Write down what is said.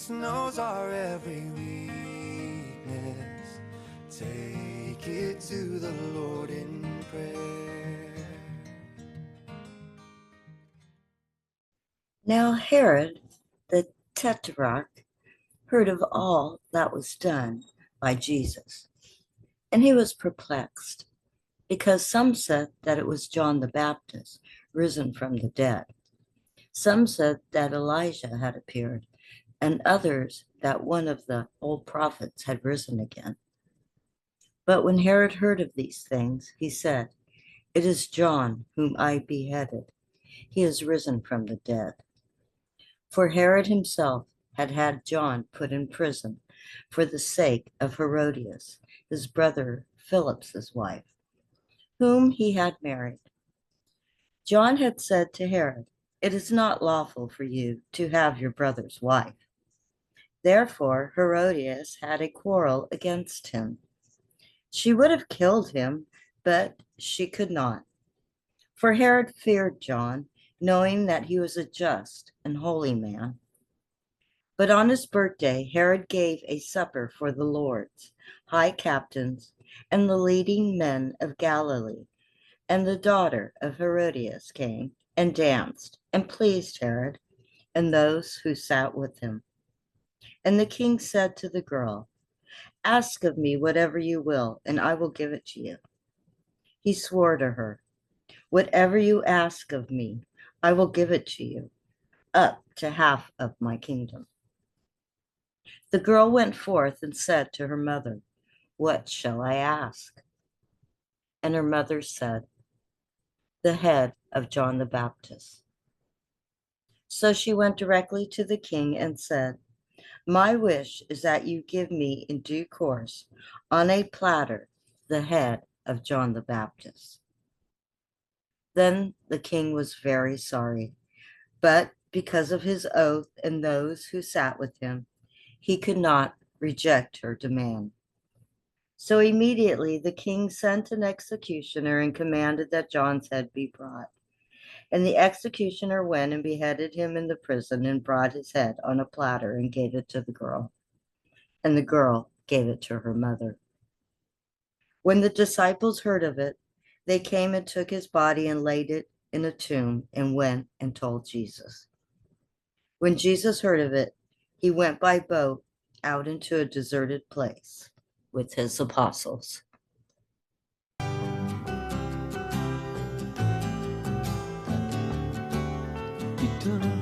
Jesus knows our every weakness. Take it to the Lord in prayer. Now Herod the Tetrarch heard of all that was done by Jesus, and he was perplexed, because some said that it was John the Baptist risen from the dead. Some said that Elijah had appeared, and others that one of the old prophets had risen again. But when Herod heard of these things, he said, "It is John whom I beheaded. He is risen from the dead." For Herod himself had had John put in prison for the sake of Herodias, his brother Philip's wife, whom he had married. John had said to Herod, "It is not lawful for you to have your brother's wife." Therefore Herodias had a quarrel against him. She would have killed him, but she could not. For Herod feared John, knowing that he was a just and holy man. But on his birthday, Herod gave a supper for the lords, high captains, and the leading men of Galilee. And the daughter of Herodias came and danced and pleased Herod and those who sat with him. And the king said to the girl, "Ask of me whatever you will, and I will give it to you." He swore to her, "Whatever you ask of me, I will give it to you, up to half of my kingdom." The girl went forth and said to her mother, "What shall I ask?" And her mother said, "The head of John the Baptist." So she went directly to the king and said, "My wish is that you give me in due course, on a platter, the head of John the Baptist." Then the king was very sorry, but because of his oath and those who sat with him, he could not reject her demand. So immediately the king sent an executioner and commanded that John's head be brought. And the executioner went and beheaded him in the prison and brought his head on a platter and gave it to the girl. And the girl gave it to her mother. When the disciples heard of it, they came and took his body and laid it in a tomb and went and told Jesus. When Jesus heard of it, he went by boat out into a deserted place with his apostles. Eternal